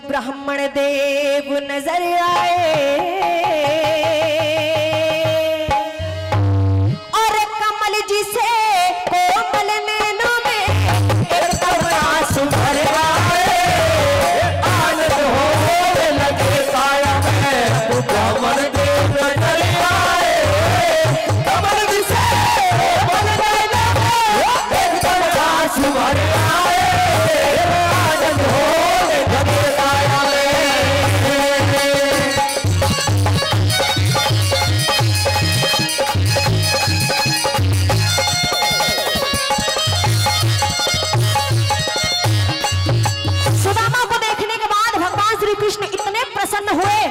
ब्राह्मण देव नजर आए और कमल जी से कोमल नैनों में एक आंसू भर आए। आनंद होने लगे काया में तो ब्राह्मण देव नजर आए। कमल जी से कोमल नैनों में एक आंसू भर आए। आनंद होने लगे काया में। सुदामा को देखने के बाद भगवान श्री कृष्ण इतने प्रसन्न हुए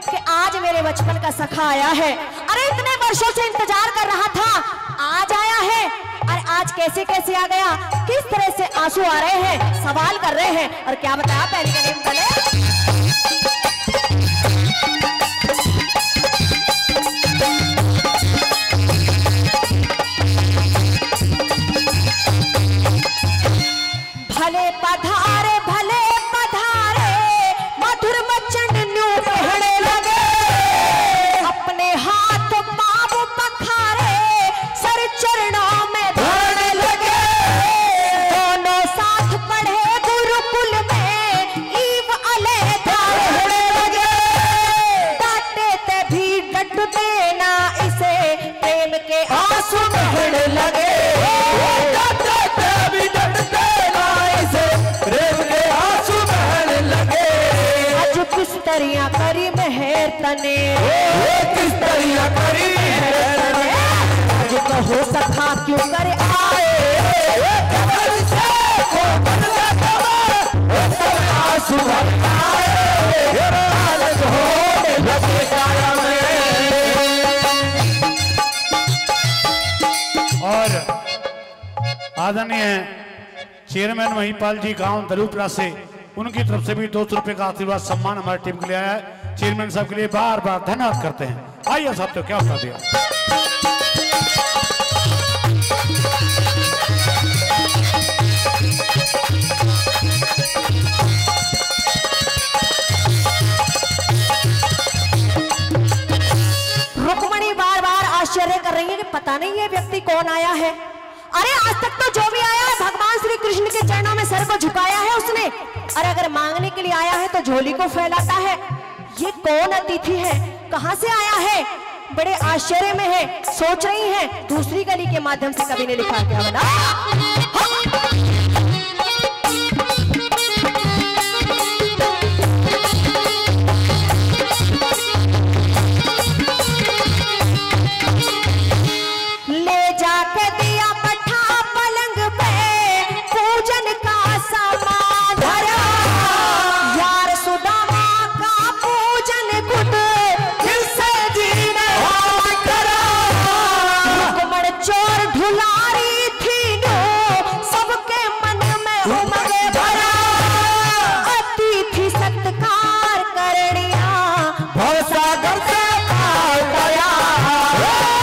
कि आज मेरे बचपन का सखा आया है। अरे इतने वर्षों से इंतजार कर रहा था, आज आया है। अरे आज कैसे कैसे आ गया, किस तरह से आंसू आ रहे हैं, सवाल कर रहे हैं। और क्या बताया पहले के नियम पहले भले पधारे मधुर वचन न्यू कहने लगे। अपने हाथ पाँव पखारे सर चरणों में धरने लगे। दोनों साथ पढ़े गुरुकुल में ईव अलैदा रहने लगे। डांटे ते भी डटते ना इसे प्रेम के आंसू बहने लगे। किस तरिया करी मेहर तने, किस तरह करी मेहर तने। आज तो हो सका क्यों कर आए। कमल से कोमल नैनों में आंसू भर आए। आनंद होने लगे काया में। और आदरणीय चेयरमैन महिपाल जी गांव दलूपरा से, उनकी तरफ से भी 200 रुपए का आशीर्वाद सम्मान हमारी टीम के लिए आया है। चेयरमैन साहब के लिए बार बार धन्यवाद करते हैं। आइए साहब, तो क्या बता दिया। रुक्मणी बार बार आश्चर्य कर रही है कि पता नहीं ये व्यक्ति कौन आया है। अरे आज तक तो जो भी आया है भगवान श्री कृष्ण के चरणों में सर को झुकाया है उसने। और अगर मांगने के लिए आया है तो झोली को फैलाता है। ये कौन अतिथि है, कहां से आया है, बड़े आश्चर्य में है। सोच रही है दूसरी गली के माध्यम से कभी ने लिखा क्या बना। ले जाके दिया पठा पलंग पे पूजन का सामान धरा। यार सुदामा का पूजन खुद किससे जी ने करा। रुक्मण चोर ढुलारी थी नो सबके मन में उमंग भरा। अतिथि सत्कार करनिया भवसागर से पार गया।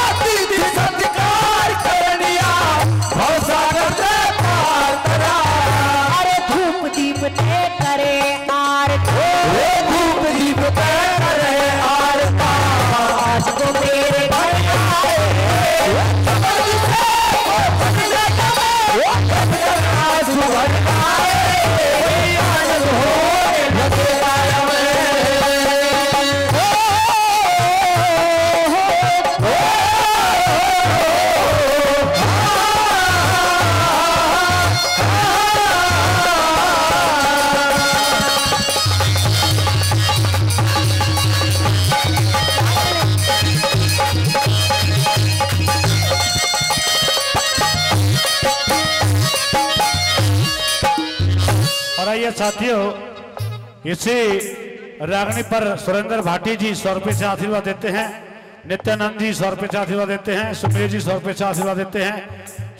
अतिथि सत्कार करनिया भवसागर से पार करा। अरे धूप दीप ते करे आरती। धूप दीप करे आरती। आज तो मेरे घर आए। कमल से कोमल नैनों में आंसू भर आए। आनंद होने लगे काया में। और आइए साथियों, इसी रागनी पर सुरेंद्र भाटी जी 100 रुपए से आशीर्वाद देते हैं। नित्यानंद जी 100 रुपए से आशीर्वाद देते हैं। सुमेर जी 100 रुपए से आशीर्वाद देते हैं।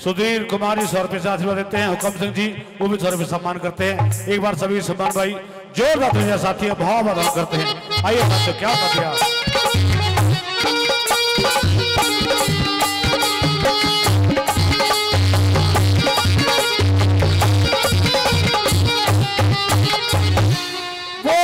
सुधीर कुमार जी 100 रुपए से आशीर्वाद देते हैं। हुकम सिंह जी वो भी 100 रुपए सम्मान करते हैं। एक बार सभी सम्मान भाई जोरदार तालियां साथियों बहुत बहुत करते हैं। आइए साथियों, क्या बता दिया। वो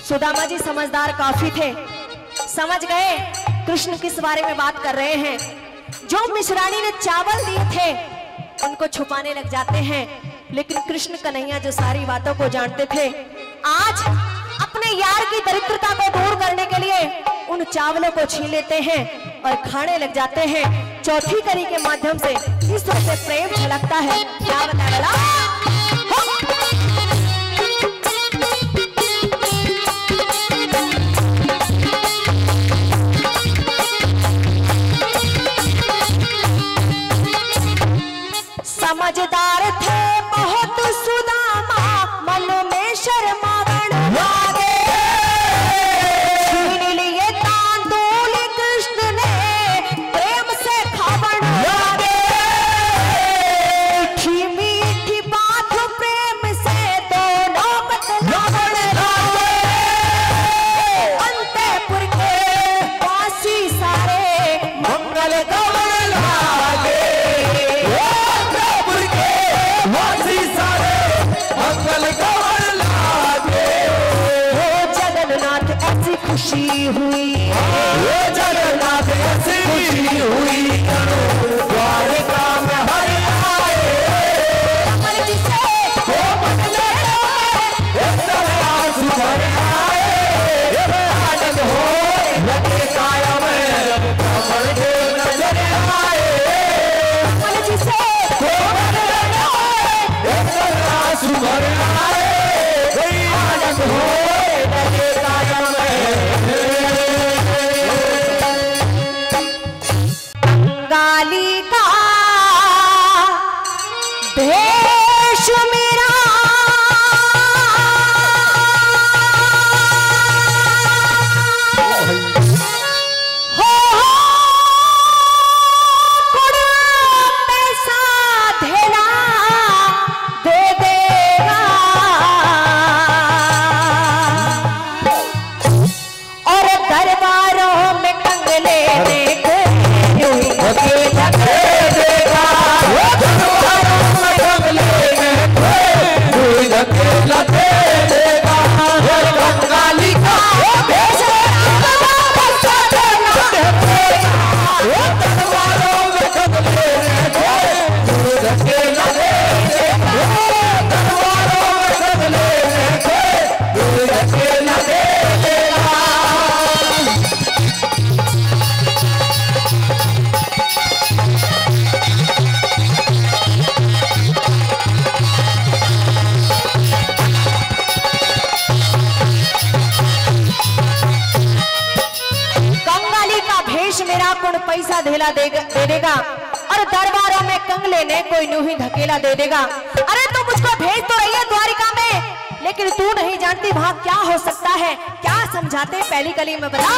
सुदामा जी समझदार काफी थे, समझ गए कृष्ण किस बारे में बात कर रहे हैं। जो मिश्राणी ने चावल दिए थे उनको छुपाने लग जाते हैं, लेकिन कृष्ण कन्हैया जो सारी बातों को जानते थे, आज अपने यार की दरिद्रता को दूर करने के लिए उन चावलों को छीन लेते हैं और खाने लग जाते हैं। चौथी कड़ी के माध्यम से इस तरह से प्रेम झलकता है। क्या बताया समझदार थे बहुत सुदामा, मन में शर्मावन लागे। छीन लिए तांदूल कृष्ण ने प्रेम से खावन लागे। मीठी मीठी बात प्रेम से दोनों बतलावन लागे। अंतपुर के वासी सारे मंगल गावन लागे। खुशी हुई जगन्नाथ ऐसी खुशी हुई, द्वारिका में हरि आए। कमल जिसे हो बदले आंसू भर आए। आनंद हो लगे काया में कमल के नजर आए। कमल जिसे हो बदले आंसू भर आए। आनंद हो लगे काया में गाली का भेष मेरा हो कुड़ पैसा धेला दे देगा। और दरबारों में कंगले मेरा कुण पैसा धेला दे देगा और दरबारों में कंगले ने कोई नूही धकेला दे देगा। अरे तू मुझको भेज तो रही है द्वारिका में, लेकिन तू नहीं जानती वहां क्या हो सकता है। क्या समझाते पहली कली में बता।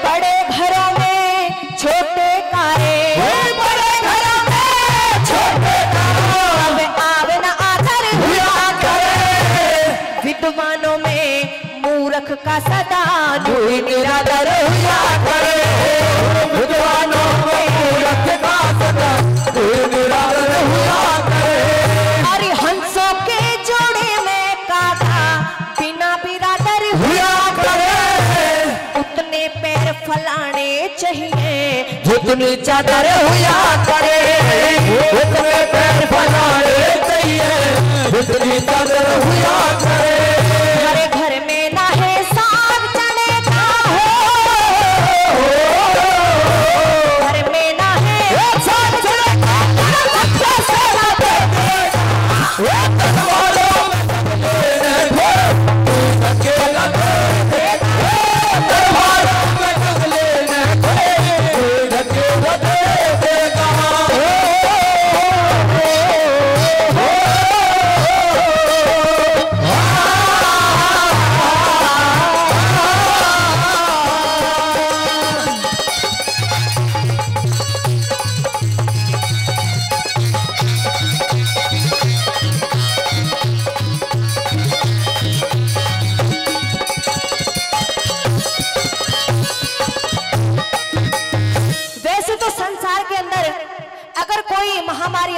बड़े घरों में छोटे कारे, बड़े घरों में छोटे कारे, आवे न आदर हुआ करे। विद्वानों में मूर्ख का सदा निरादर हुआ करे। विद्वानों में मूर्ख का सदा निरादर हुआ करे। और हंसों के जोड़े में काका बिना बिरादर हुआ करे। उतने पैर फलाने चाहिए जितनी चादर हुआ करे। उतने पैर फलाने चाहिए जितनी चादर हुआ करे। हर घर में ना है साग चने का हो, घर में ना है साग चने का तलवारों में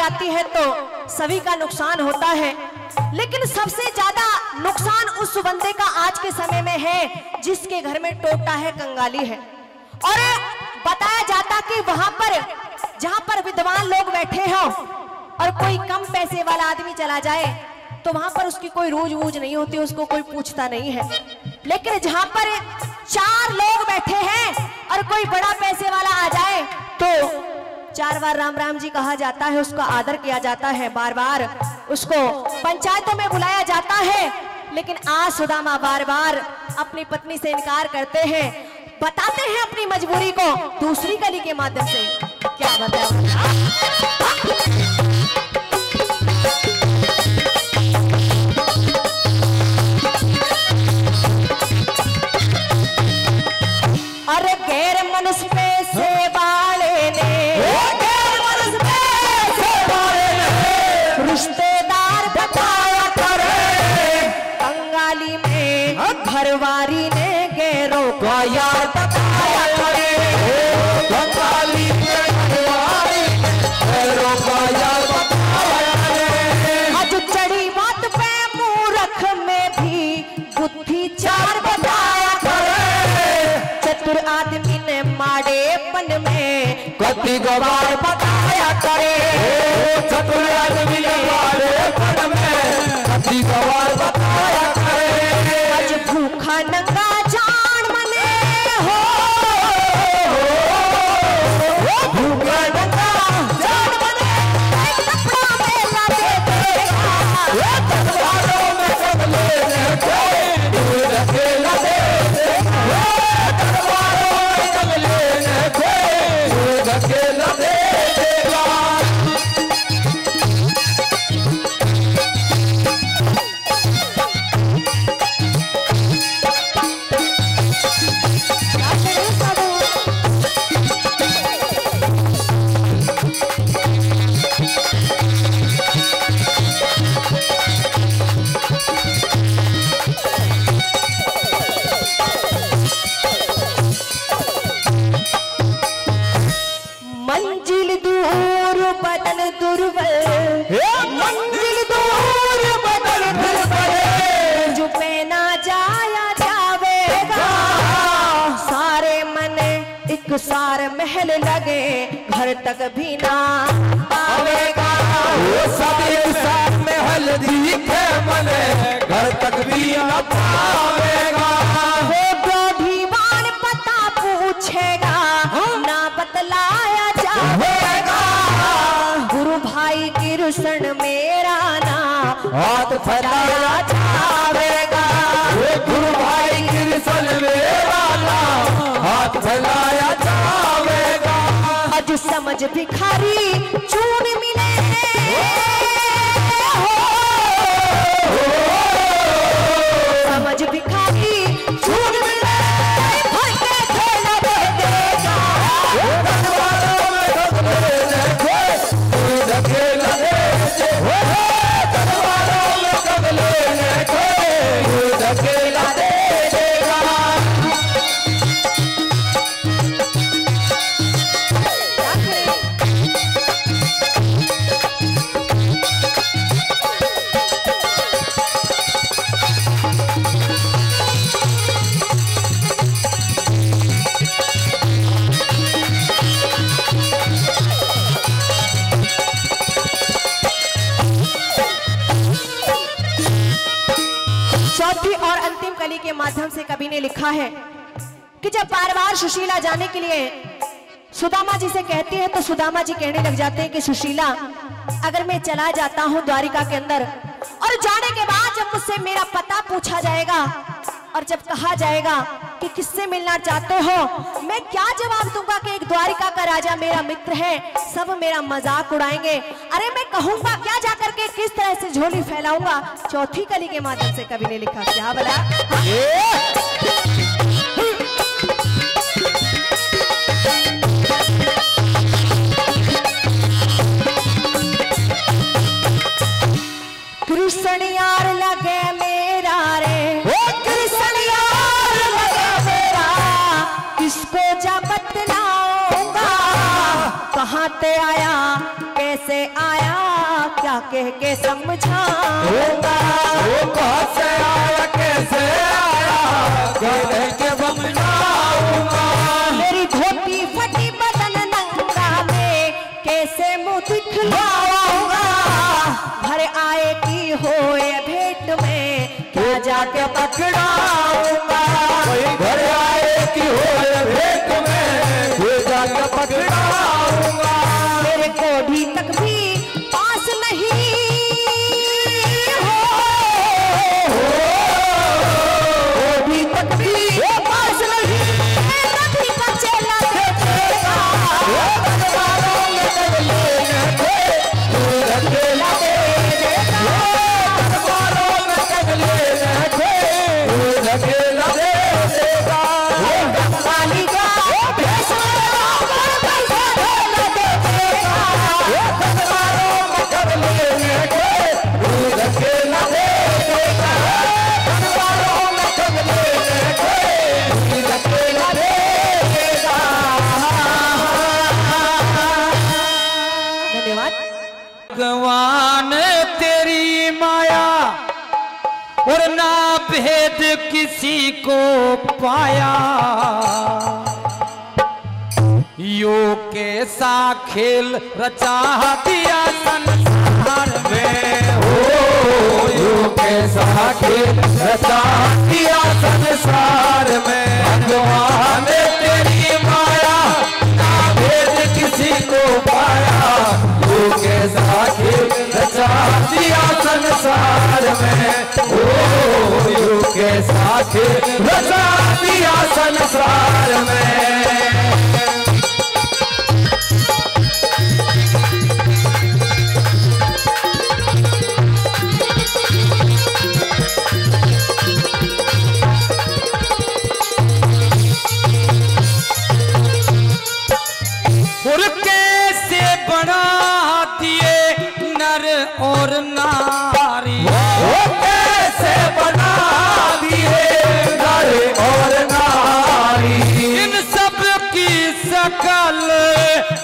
आती है तो सभी का नुकसान होता है, लेकिन सबसे ज्यादा नुकसान उस बंदे का आज के समय में है जिसके घर में टोटा है, कंगाली है। और बताया जाता कि वहां पर जहां पर विद्वान लोग बैठे हों और कोई कम पैसे वाला आदमी चला जाए तो वहां पर उसकी कोई रूज वूज नहीं होती, उसको कोई पूछता नहीं है। लेकिन जहां पर 4 लोग बैठे हैं और कोई बड़ा पैसे वाला आ जाए तो 4 बार राम राम जी कहा जाता है, उसका आदर किया जाता है, बार बार उसको पंचायतों में बुलाया जाता है। लेकिन आज सुदामा बार बार अपनी पत्नी से इनकार करते हैं, बताते हैं अपनी मजबूरी को दूसरी कली के माध्यम से। क्या बताया? अरे गैर मनस पे से वाले ने, गैर मनस पे से वाले ने रिश्तेदार बताया करे, कंगाली में घरवारी ने गैरों का यार बताया करे, कंगाली में घरवारी ने गैरों का यार बताया करे। आज चढ़ी बात पे मूर्ख में भी बुद्धि 4 बताया करे, चतुर आदमी ने माड़ेपन में कति गवार बताया करे, चतुर आदमी ने माड़ेपन में कति गवार बताया करे। आज भूखा नंगा जान मने हो, भूखा नंगा जान मने कपड़ा मेला दे देगा, तलवारों में सब लेने को दूर अकेला दे देगा, अकेला दे देगा। मंजिल दूर बदन दुर्बल, मंजिल दूर बदन दुर्बल, जो पे ना जाया जावेगा, सारे मन एक सार महल लगे घर तक भी ना आवेगा, वो सब एक सार महल दिखे मने घर तक भी ना पावेगा। वो गोधीवान पता पूछेगा ना बतलाया जाएगा, गुरु भाई कृष्ण मेरा ना हाथ फैलाया जाएगा, गुरु भाई कृष्ण मेरा ना हाथ फैलाया जाएगा। आज समझ भिखारी चून मिले समझ भिखारी चून मिले चौथी और अंतिम कली के माध्यम से कवि ने लिखा है कि जब बार बार सुशीला जाने के लिए सुदामा जी से कहती है तो सुदामा जी कहने लग जाते हैं कि सुशीला अगर मैं चला जाता हूँ द्वारिका के अंदर और जाने के बाद जब मुझसे मेरा पता पूछा जाएगा और जब कहा जाएगा कि किससे मिलना चाहते हो, मैं क्या जवाब दूंगा कि एक द्वारिका का राजा मेरा मित्र है, सब मेरा मजाक उड़ाएंगे। अरे मैं कहूंगा क्या जाकर के, किस तरह से झोली फैलाऊंगा। चौथी कली के माध्यम से कवि ने लिखा, क्या बोला? कृष्ण यार लगे मेरा रे, कृष्ण यार लगे मेरा, किसको जा बतलाऊंगा, कहाँ ते आया कैसे आया कह के समझाऊंगा। वो कहाँ से आया कैसे आया कह के समझाऊंगा। मेरी धोती फटी बदन नंगा में कैसे मुंह दिखलाऊंगा। घर आए की होए भेंट में क्या जाके पकड़ाऊंगा। घर आए की होए भेंट में क्या जाके पकड़ाऊंगा। मेरे कोढ़ी तक भी पास नहीं हो, कोढ़ी तक भी पास नहीं। मैं नबी का चेला देखेगा। भगवान तेरी माया और ना भेद किसी को पाया। यो कैसा खेल रचा दिया संसार में हो। यो कैसा खेल रचा दिया संसार में। भगवान तेरी माया ना भेद किसी को पाया। यो कैसा खेल रचा दिया संसार में। ओ यो कैसा खेल रचा दिया संसार में। और नारी वो कैसे बना दिए नर और नारी। इन सब की शकल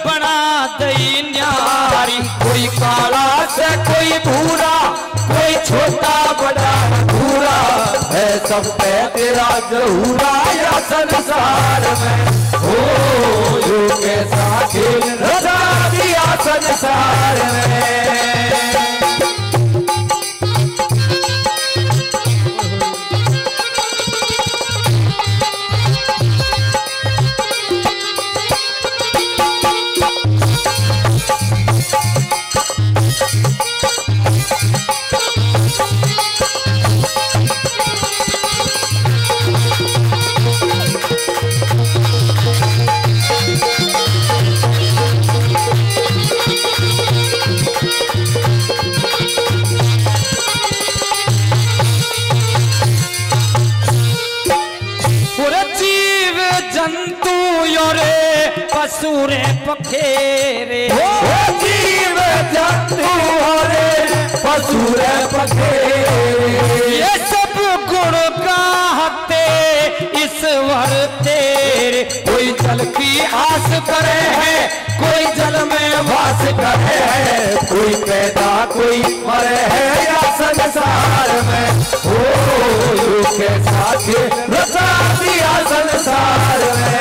बना दई न्यारी। कोई काला से कोई भूरा कोई छोटा बड़ा भूरा है सब पे तेरा जहूरा या संसार में। ओ यो कैसा खेल रचा दिया संसार में। पशुरे पखेरे जीव जंतु रे पशुरे पखेरे। ये सब गुण गाते ईश्वर तेरे। कोई जल की आस करे है कोई जल में वास करे है। कोई पैदा कोई मरे है या संसार में। ओ कैसा रचा दिया संसार में।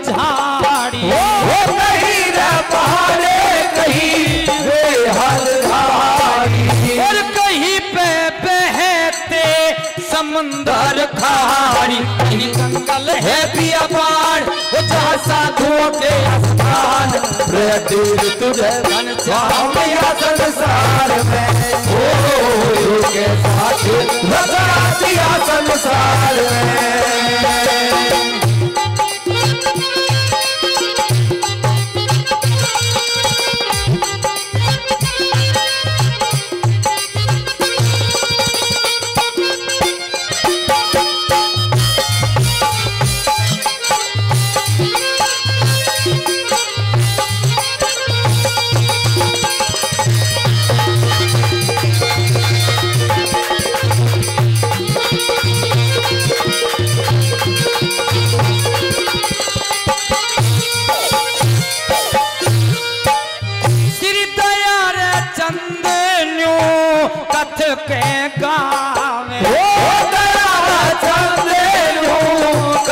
झाड़ी वो कहीं रे पहाड़े कहीं बेहद झाड़ी। और कहीं पे बहते समंदर खाड़ी। कहीं जंगल है बियाबान वो जहाँ साधुओं के स्थान। तीर तुझे धन चाहा संसार में। ओ के साथ रचा दिया संसार में।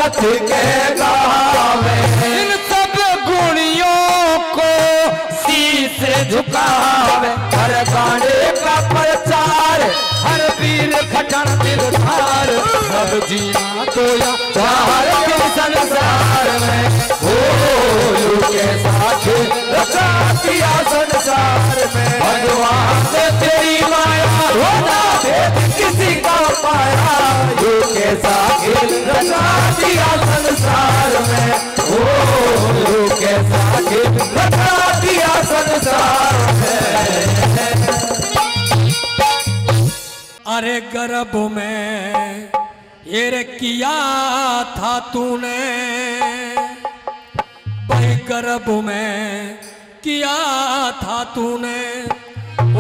पथ के गावे, इन सब गुणियों को शीश झुकावे, हर गाने का प्रचार, हर वीर खटन दिलदार, सब जीना तो या चाहर के संसार में, हो के साथ रचा दिया संसार में, भगवान से तेरी माया होना भेद किसी का पाया, यू के साथ रचा दिया संसार में, हो के साथ रचा दिया संसार में। अरे गर्भ में ये किया था तूने, भाई गर्भ में किया था तूने,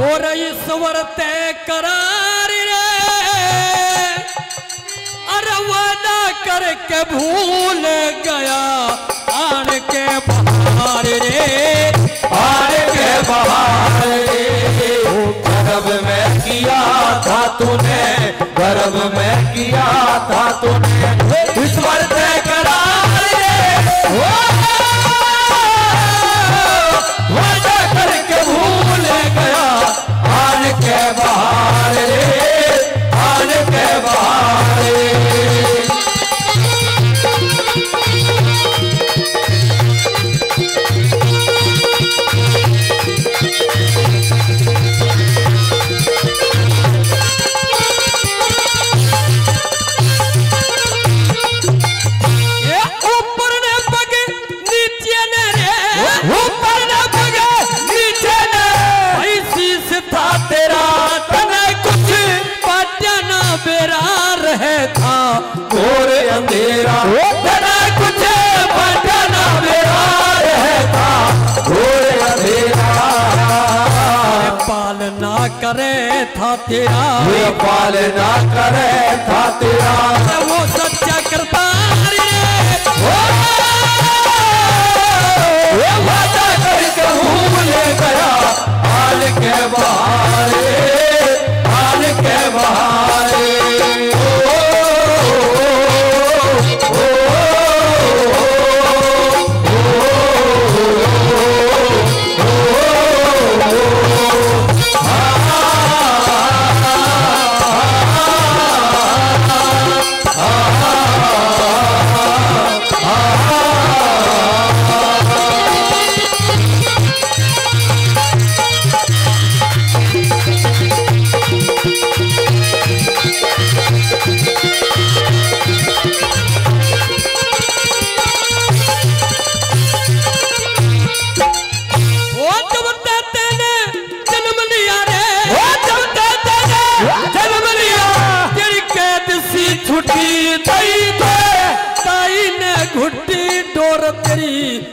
और ईश्वर तय करार रे, अरे वादा करके भूल गया आन के बहार रे, आन के बहार रे, गर्भ में किया था तूने, गर्भ में किया था तूने, ईश्वर तय करार रे, वादा करके भूल गया आन के बहार रे, आन के बहार रे। घोर अंधेरा तेरा कुछ बटना मेरा रहता, घोर अंधेरा पालना करे था तेरा, पालना करे था तेरा, वो सच्चा करतार रे, वादा करके भूल गया आन के बहार रे, आन के बहार रे।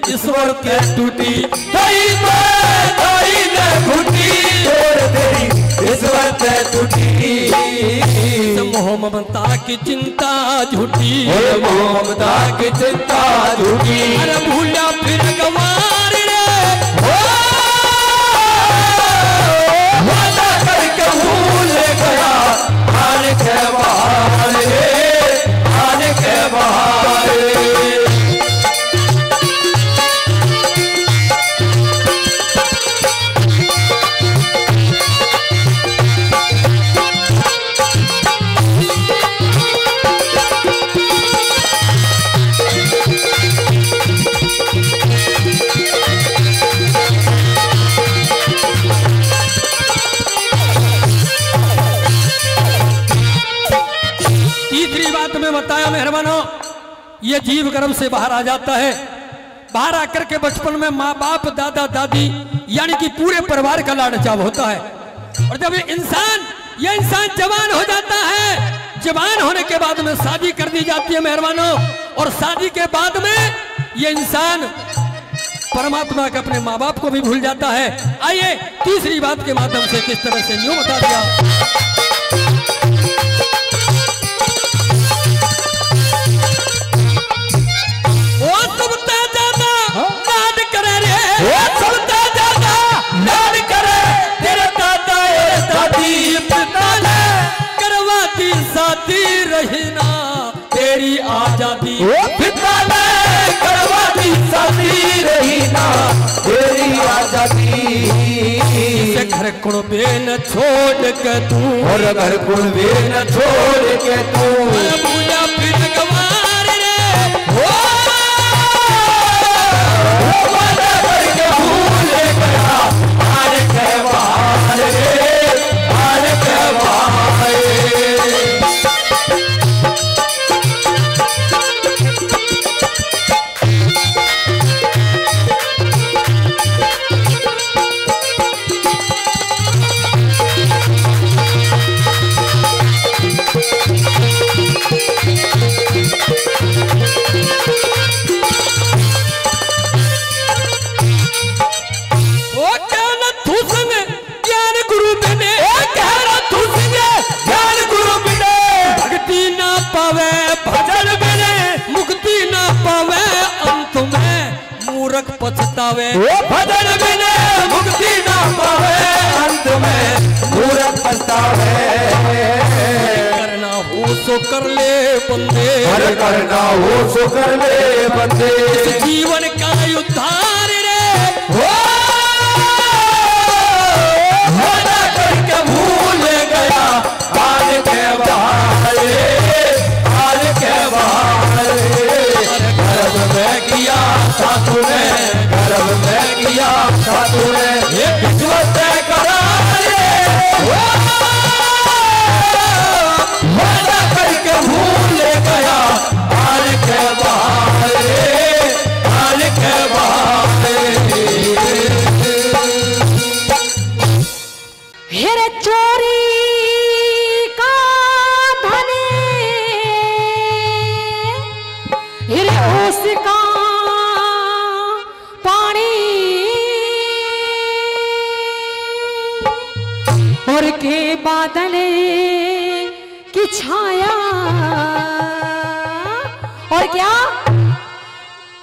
ईश्वर के टूटी दाई ने घुटी और तेरी ईश्वर से टूटी, मोह ममता की चिंता झूठी, मोह ममता की चिंता झूठी, अरे भूला फिर गवार रे, वादा करके भूल गया आन के बहार रे, आन के बहार रे। बताया मेहरबानों, ये जीव गर्भ से बाहर आ जाता है, बाहर आकर के बचपन में माँ बाप दादा दादी यानी कि पूरे परिवार का लाड चाव होता है, और जब ये इंसान जवान हो जाता है, जवान होने के बाद में शादी कर दी जाती है मेहरबानों, और शादी के बाद में ये इंसान परमात्मा के अपने माँ बाप को भी भूल जाता है। आइए तीसरी बात के माध्यम से किस तरह से न्यू बता दिया। तेरी आजादी पिता ने करवा दी शादी रही ना तेरी आजादी। घर कुड़बे न छोड़ के तू और घर कुड़बे न छोड़ के तू पूजा फिर गवार रे हो वादा करके भूल गया हार के बाहर रे हार के बाहर। पछतावे भजन बिना मुक्ति ना पावे अंत में मूर्ख पछतावे। करना हो सो कर ले बंदे हर करना हो सो कर ले बंदे जीवन का उद्धार रे हो वादा करके भूल गया हार के बाहर हार के बाहर। गर्भ में किया था तूने गर्भ में किया था तूने ये किस्मत करार वादा करके भूल गया हार के बाहर हार के बाहर। हेरे चोरी का धन हेरे उसका और के बादल की छाया और क्या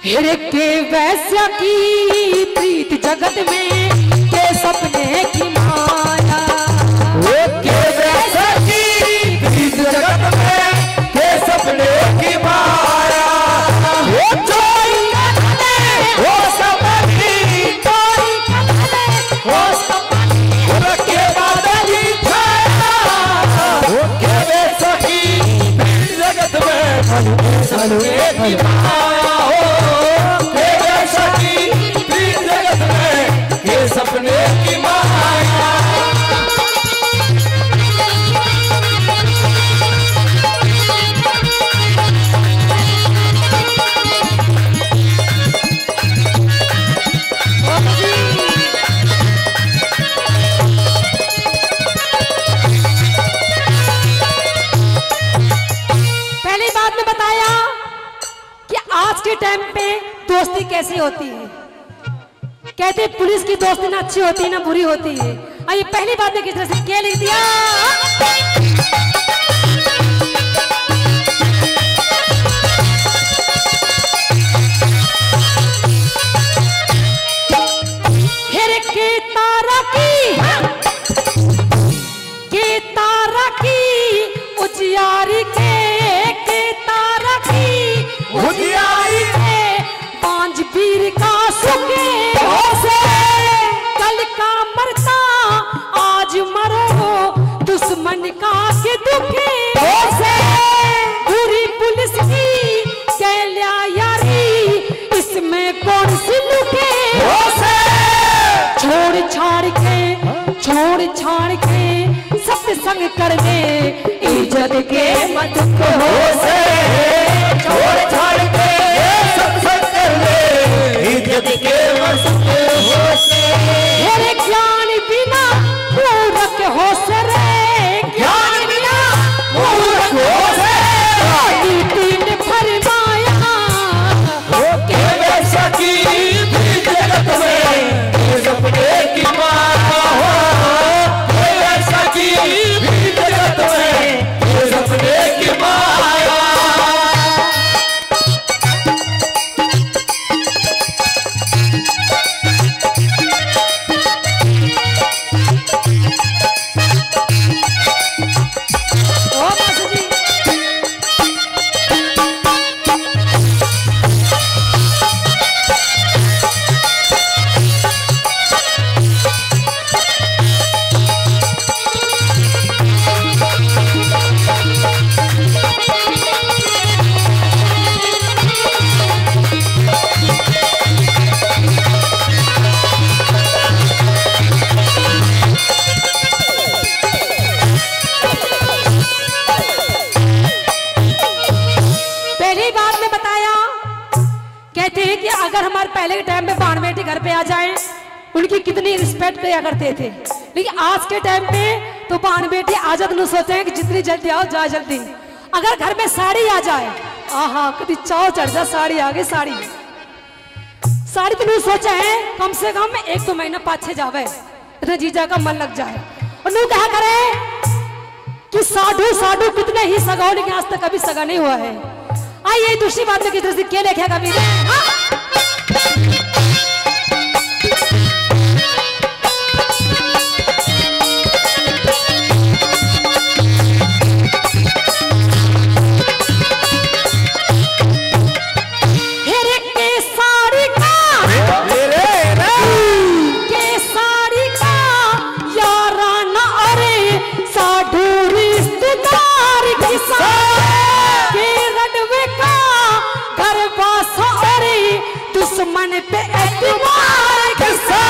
हिर के वैश्य की प्रीत जगत में के सपने की माया के वैश्य की प्रीत जगत में के सपने की माया वो चोरी करने वो सपनी चोरी करने वो सपनी के बादल ही के वैश्य की प्रीत जगत में सपने की माया हो के वैश्य की प्रीत जगत में के सपने की माया। पहली बात में बताया कि आज के टाइम पे दोस्ती कैसी होती है। कहते पुलिस की दोस्ती ना अच्छी होती है ना बुरी होती है। ये पहली बात में किस तरह से क्या लिख दिया हेरे के तारा की उजियारी के तारा की उजियारी के पांच वीर का सुखे से कल का मरता आज मरो दुश्मन का के दुखे से बुरी पुलिस की कैल्या यारी इसमें कौन सी लुके छोड़ छाड़ के सत्संग करने इज्जत के मत हो से छोड़ छाड़ के सत्संग करने इज्जत के मत हो से। मेरे ज्ञान बिना मूर्ख हो से रे ज्ञान बिना मूर्ख हो से तीन फरमाया के वैश्य की प्रीत जगत में सपने की माया हो के वैश्य की प्रीत जगत में सपने की माया। अगर हमारे पहले के टाइम में बाण बेटी घर पे आ जाए, उनकी कितनी रिस्पेक्ट किया करते थे, लेकिन आज के टाइम पे तो बाण बेटी आ जाए तो सोचते हैं कि जितनी जल्दी आओ जाए जल्दी। अगर घर में साड़ी आ जाए, आहा कभी चाव चढ़ जाए, साड़ी आ गई, साड़ी साड़ी तो नहीं सोचा है कम से कम 1-2 महीना पाछे जावे, इतना जीजा का मन लग जाए। और नू क्या करे कि साधु साधु कितने ही सगा हो, लेकिन आज तक कभी सगा नहीं हुआ है। आइए दूसरी बात में किस तरह से क्या लिखा कभी दुश्मन पे एतबार किसा,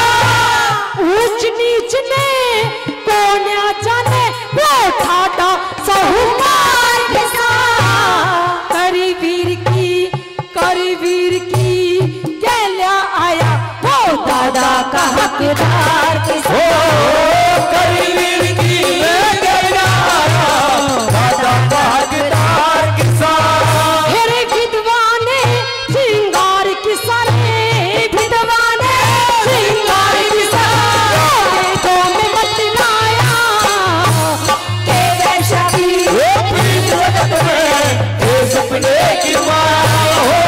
ऊंच नीच ने कोन्या जाने वो ठाडा सहुमार किसा। करी वीर की गैल्या आया वो दादा का हकदार किसा। करी वीर की गैल्या आया दादा का हकदार किसा। सपने की माया हो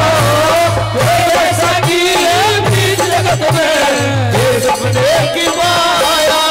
ऐसा की बीच जगत में, सपने की माया।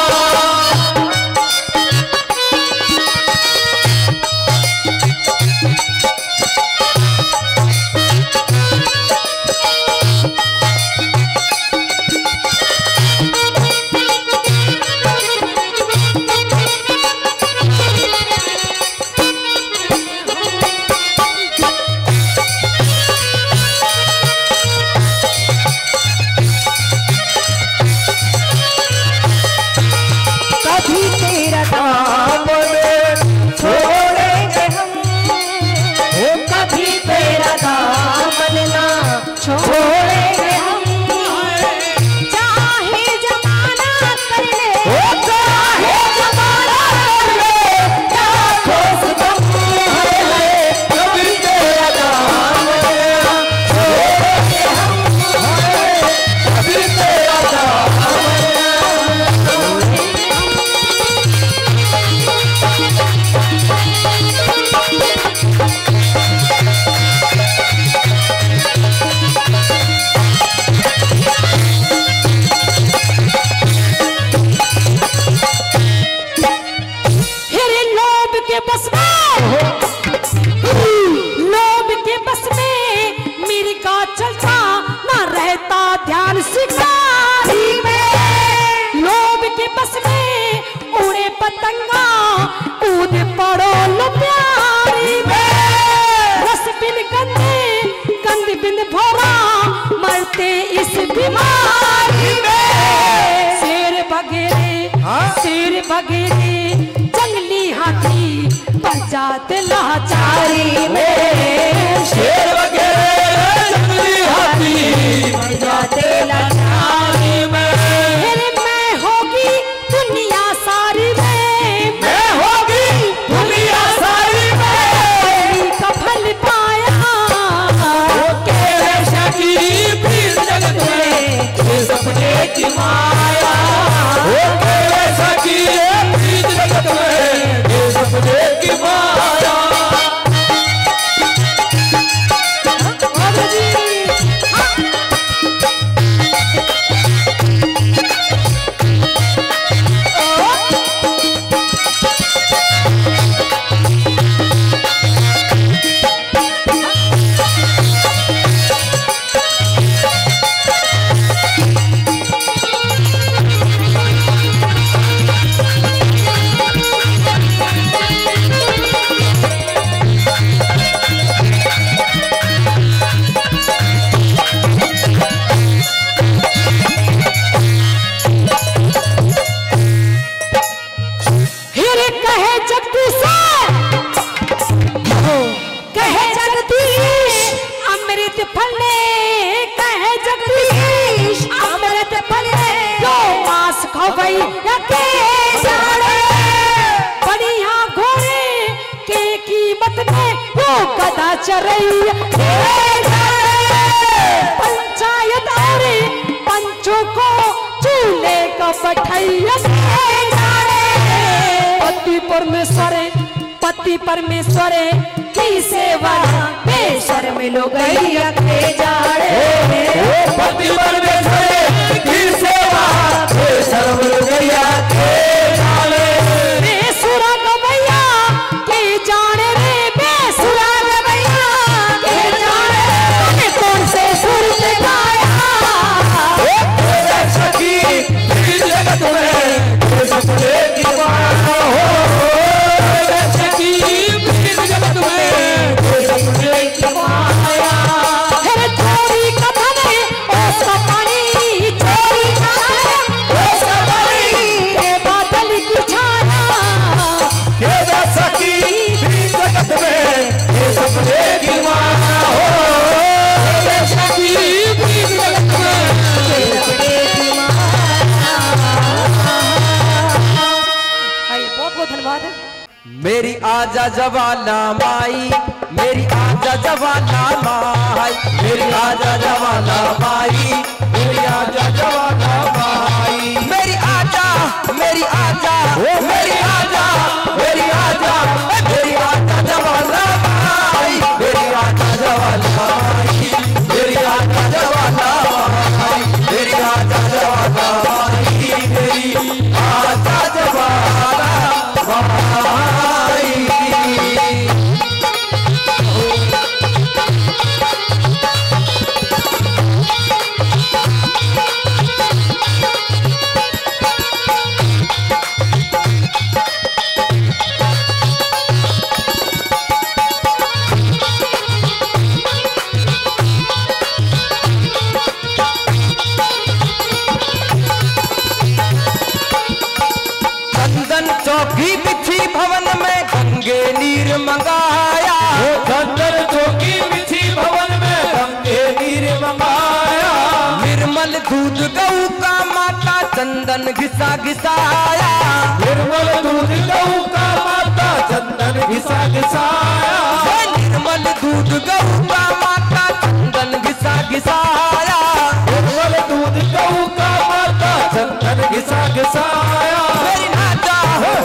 जंगली हाथी बजाते लाचारी में, शेर वगैरह जंगली हाथी बजाते लाचारी में। मैं होगी दुनिया सारी में, मैं होगी दुनिया सारी में, का फल पाया की प्रीत जगत में, सपने की माया। की प्रीत जगत में, सपने की माया। कहे जगदीश अमृत फल जो मांस खवई के जाने बढ़िया घोड़े के कीमत में वो गदा चरई पंचायत और पंचों को चूल्हे का बैठैया पति परमेश्वर की सेवा बेशर में लोग जाड़े पति परमेश्वर की सेवा बेशर में लोग जाड़े बेसुरा गवैया के जाने रे बेसुरा गवैया के जाने कौन से सुर से गाया सखी जगत में सपने की बात हो मेरी आजा जवाना माई, मेरी आजा जवाना माई, मेरी आजा जवाना माई, मेरी आजा जवाना माई, मेरी आजा, मेरी आजा, मेरी आजा, मेरी आजा, मेरी आजा जवाना माई, मेरी आजा जवाना माई, मेरी आजा जवाना माई, मेरी आजा जवाना माई, मेरी आजा जवाना चौकी बिछी भवन में गंगे नीर मंगाया, चंदन चौकी बिछी भवन में गंगे नीर मंगाया, निर्मल दूध गऊ का माता चंदन घिसा घिसाया, निर्मल दूध गऊ का माता चंदन घिसा घिसाया, निर्मल दूध गऊ का माता चंदन घिसा घिसाया, निर्मल दूध गऊ का माता चंदन घिसा घिसाया, मेरी नाजा,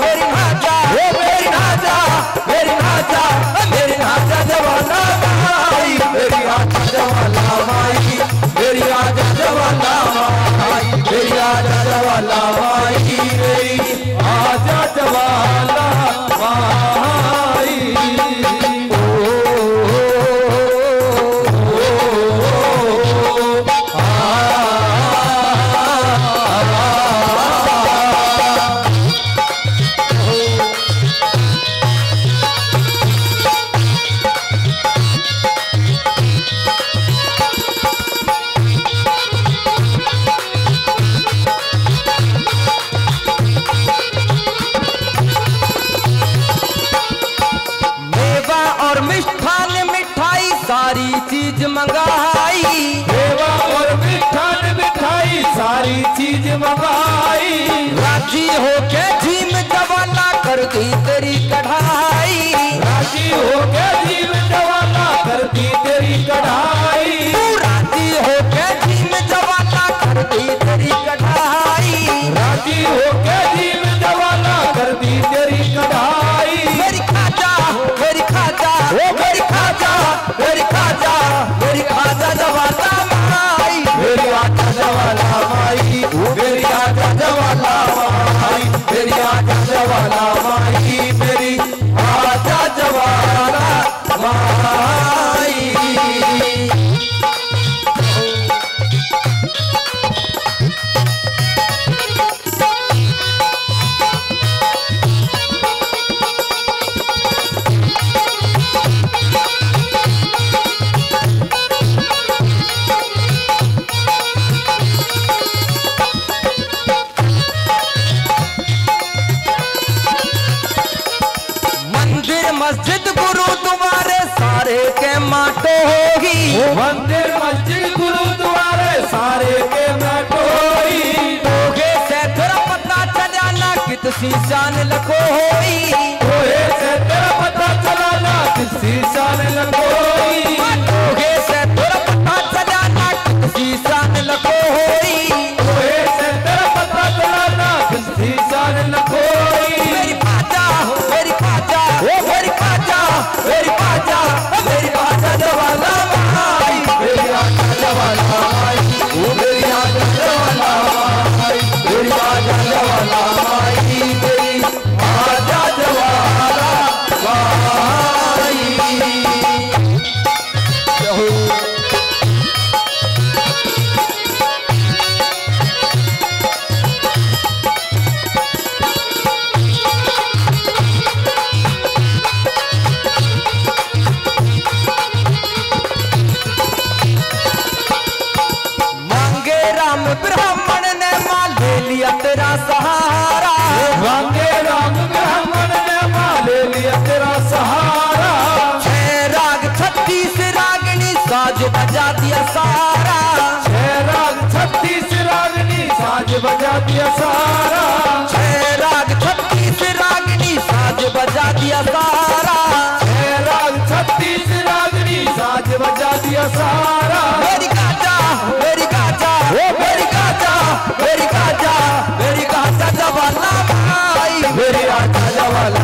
मेरी नाजा, मेरी नाजा, मेरी नाजा, मेरी नाजा जवाना माई, मेरी आजा जवाना माई, मेरी आजा जवाना माई, मेरी आजा जवाना माई, मेरी आजा जवाना माई, सारी चीज मंगाई, मेवा और मिठान मिठाई सारी चीज मंगाई, राजी होके झीम जवाना कर दी तेरी कढ़ाई, राजी होके झीम जवाना कर दी तेरी कढ़ाई, राजी होके झीम जवाना कर दी तेरी कढ़ाई, राजी होके झीम जवाना कर दी तेरी कढ़ाई, मेरी खाजा, मेरी खाजा, मेरी खाजा, मेरी खाजा, मेरी खाजा जवाना माई, मेरी आजा जवाना माई, मेरी आजा जवाना माई, मेरी किसी शान लखो होई तोहे से तेरा पता चला ना किसी शान लखोई तोहे से तेरा पता चला ना किसी शान लखो होई तोहे से तेरा पता चला ना किसी शान लखोई मेरी बाजा मेरी बाजा मेरी बाजा मेरी बाजा मेरी बाजा जवाला भाई मेरी आजा जवाला आई ओ मेरी आजा जवाला आई मेरी आजा जवाला आई मेरी आजा जवाला आई मांगे राम ब्राह्मण ने मां ले लिया तेरा सहारा मांगे राम ब्राह्मण ने मां ले लिया तेरा सहारा 6 राग 36 रागनी साज बजा दिया सारा 6 राग 36 रागनी साज बजा दिया सारा 6 राग 36 रागनी साज बजा दिया सारा 6 राग 36 रागनी साज बजा दिया सारा मेरी गाजा मेरी गाजा मेरी गाजा मेरी गाजा मेरी गाजा जवाला भाई मेरी आजा जवाला